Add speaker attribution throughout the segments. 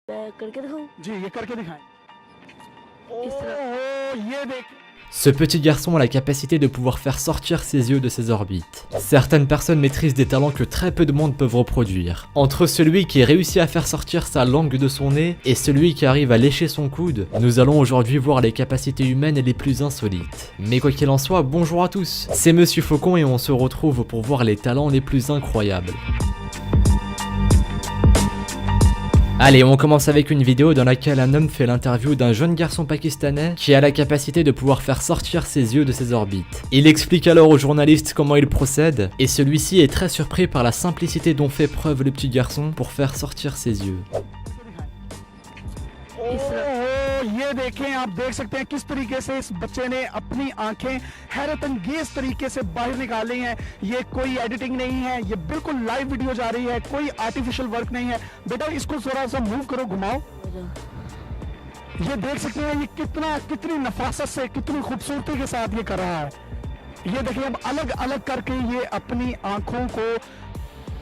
Speaker 1: करके दिखाऊं?
Speaker 2: जी ये करके दिखाएं।
Speaker 1: इस तरह।
Speaker 2: ओह ये देख।
Speaker 3: Ce petit garçon a la capacité de pouvoir faire sortir ses yeux de ses orbites. Certaines personnes maîtrisent des talents que très peu de monde peuvent reproduire. Entre celui qui réussit à faire sortir sa langue de son nez et celui qui arrive à lécher son coude, nous allons aujourd'hui voir les capacités humaines les plus insolites. Mais quoi qu'il en soit, bonjour à tous, c'est Monsieur Faucon et on se retrouve pour voir les talents les plus incroyables. Allez, on commence avec une vidéo dans laquelle un homme fait l'interview d'un jeune garçon pakistanais qui a la capacité de pouvoir faire sortir ses yeux de ses orbites. Il explique alors au journaliste comment il procède, et celui-ci est très surpris par la simplicité dont fait preuve le petit garçon pour faire sortir ses yeux.
Speaker 2: ये देखें, आप देख सकते हैं किस तरीके से इस बच्चे ने अपनी आंखें हैरत अंगेज तरीके से बाहर निकाली हैं। ये कोई एडिटिंग नहीं है, ये बिल्कुल लाइव वीडियो जा रही है, कोई आर्टिफिशियल वर्क नहीं है। बेटा इसको थोड़ा सा मूव करो, घुमाओ। ये देख सकते हैं ये कितनी नफासत से, कितनी खूबसूरती के साथ ये कर रहा है। ये देखिए अब अलग अलग करके ये अपनी आंखों को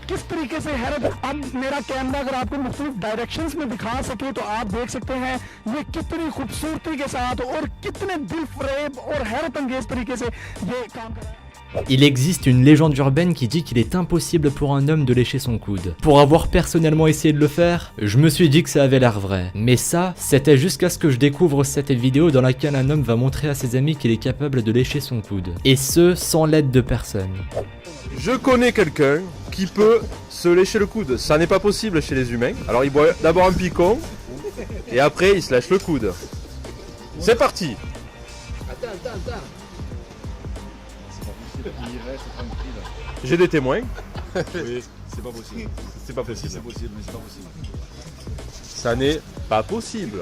Speaker 2: किस तरीके से हैरत। अब मेरा कैमरा अगर आपको मुख्तलिफ डायरेक्शंस में दिखा सके तो आप देख सकते हैं ये कितनी खूबसूरती के साथ और कितने दिल फरेब और हैरत अंगेज तरीके से ये काम कर रहा है।
Speaker 3: Il existe une légende urbaine qui dit qu'il est impossible pour un homme de lécher son coude. Pour avoir personnellement essayé de le faire, je me suis dit que ça avait l'air vrai. Mais ça, c'était jusqu'à ce que je découvre cette vidéo dans laquelle un homme va montrer à ses amis qu'il est capable de lécher son coude. Et ce, sans l'aide de personne.
Speaker 4: Je connais quelqu'un qui peut se lécher le coude. Ça n'est pas possible chez les humains. Alors il boit d'abord un picon et après il se lèche le coude. C'est parti.
Speaker 5: Attends.
Speaker 4: J'ai des témoins.
Speaker 5: Oui, c'est pas possible.
Speaker 4: C'est pas possible.
Speaker 5: C'est possible, mais c'est pas possible.
Speaker 4: Ça n'est pas possible.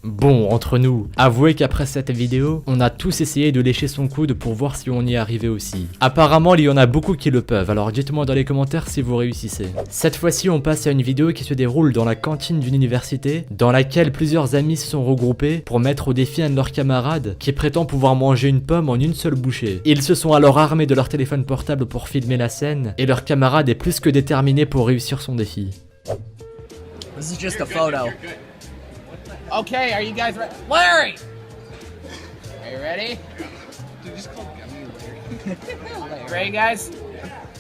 Speaker 3: Bon, entre nous, avouez qu'après cette vidéo, on a tous essayé de lécher son coude pour voir si on y arrivait aussi. Apparemment, il y en a beaucoup qui le peuvent, alors dites-moi dans les commentaires si vous réussissez. Cette fois-ci, on passe à une vidéo qui se déroule dans la cantine d'une université, dans laquelle plusieurs amis se sont regroupés pour mettre au défi un de leurs camarades qui prétend pouvoir manger une pomme en une seule bouchée. Ils se sont alors armés de leur téléphone portable pour filmer la scène, et leur camarade est plus que déterminé pour réussir son défi.
Speaker 6: This is just a photo.
Speaker 7: Okay, are you guys ready? Larry! Are you ready?
Speaker 5: Dude, just call me Larry.
Speaker 7: Ready, guys?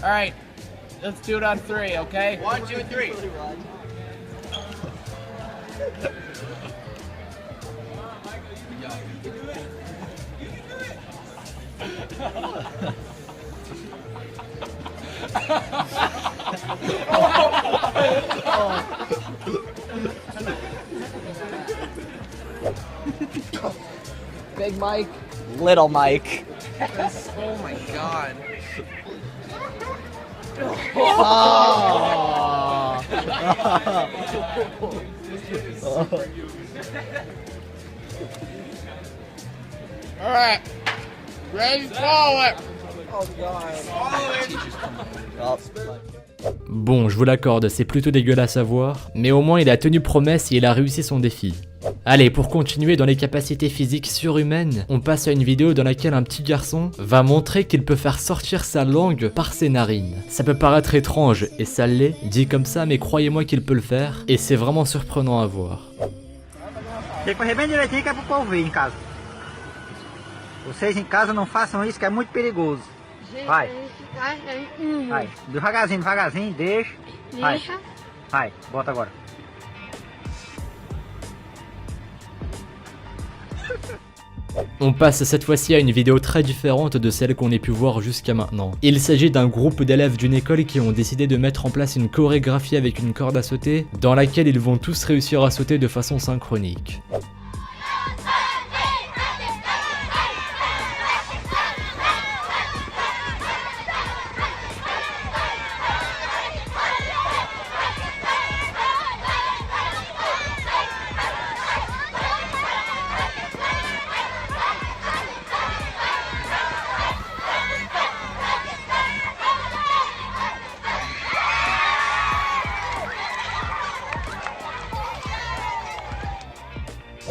Speaker 7: Alright, let's do it on 3, okay?
Speaker 6: 1, 2, 3. Big Mike, little Mike.
Speaker 7: Oh my god. Alright, ready? Follow it!
Speaker 3: Bon, je vous l'accorde, c'est plutôt dégueulasse à voir, mais au moins il a tenu promesse et il a réussi son défi. Allez, pour continuer dans les capacités physiques surhumaines, on passe à une vidéo dans laquelle un petit garçon va montrer qu'il peut faire sortir sa langue par ses narines. Ça peut paraître étrange, et ça l'est, dit comme ça, mais croyez-moi qu'il peut le faire, et c'est vraiment surprenant à voir.
Speaker 8: Tem que correr bem direitinho que é pro povo ver em casa. Vocês em casa não façam isso que é muito perigoso. Vai. Vai. Devagarzinho, deixa. Vai. Vai, bota agora.
Speaker 3: On passe cette fois-ci à une vidéo très différente de celle qu'on ait pu voir jusqu'à maintenant. Il s'agit d'un groupe d'élèves d'une école qui ont décidé de mettre en place une chorégraphie avec une corde à sauter, dans laquelle ils vont tous réussir à sauter de façon synchronique.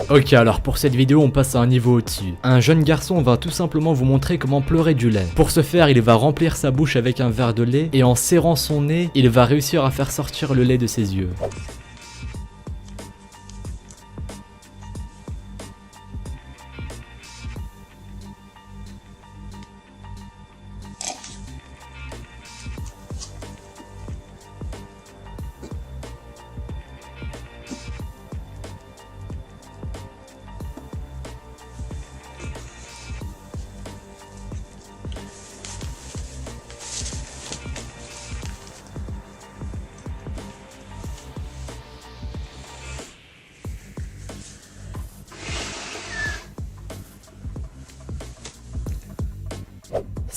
Speaker 3: Ok, alors pour cette vidéo on passe à un niveau au-dessus. Un jeune garçon va tout simplement vous montrer comment pleurer du lait. Pour ce faire, il va remplir sa bouche avec un verre de lait et en serrant son nez, il va réussir à faire sortir le lait de ses yeux.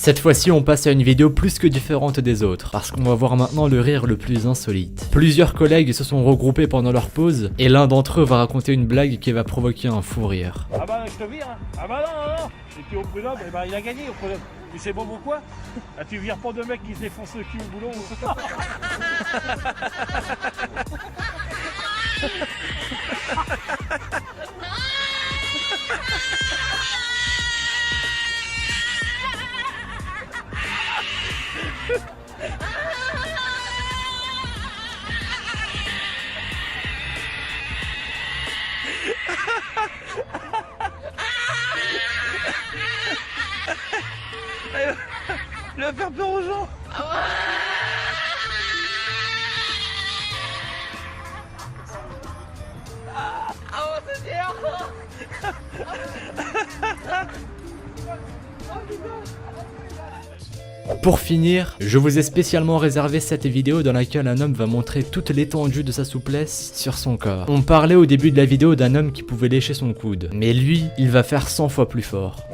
Speaker 3: Cette fois-ci, on passe à une vidéo plus que différente des autres, parce qu'on va voir maintenant le rire le plus insolite. Plusieurs collègues se sont regroupés pendant leur pause, et l'un d'entre eux va raconter une blague qui va provoquer un fou rire.
Speaker 9: Ah bah je te vire, hein. Ah bah non. Et puis au prud'homme, eh ben, il a gagné au prud'homme. Tu sais pas pourquoi? Ah, tu vires pas de mecs qui se défoncent le cul au boulot. Il va faire peur aux gens.
Speaker 3: Pour finir, je vous ai spécialement réservé cette vidéo dans laquelle un homme va montrer toute l'étendue de sa souplesse sur son corps. On parlait au début de la vidéo d'un homme qui pouvait lécher son coude, mais lui, il va faire 100 fois plus fort.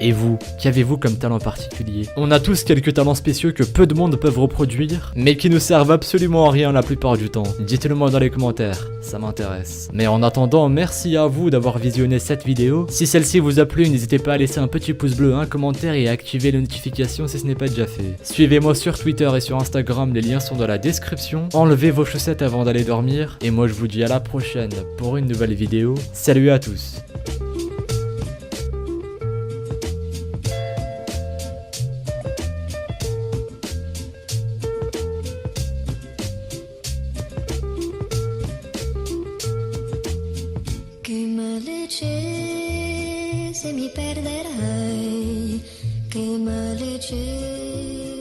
Speaker 3: Et vous, qu'avez-vous comme talent particulier? On a tous quelques talents spéciaux que peu de monde peuvent reproduire, mais qui ne servent absolument à rien la plupart du temps. Dites-le moi dans les commentaires, ça m'intéresse. Mais en attendant, merci à vous d'avoir visionné cette vidéo. Si celle-ci vous a plu, n'hésitez pas à laisser un petit pouce bleu, un commentaire et à activer les notifications si ce n'est pas déjà fait. Suivez-moi sur Twitter et sur Instagram, les liens sont dans la description. Enlevez vos chaussettes avant d'aller dormir, et moi je vous dis à la prochaine pour une nouvelle vidéo. Salut à tous!
Speaker 10: Che male c'è se mi perderai, che male c'è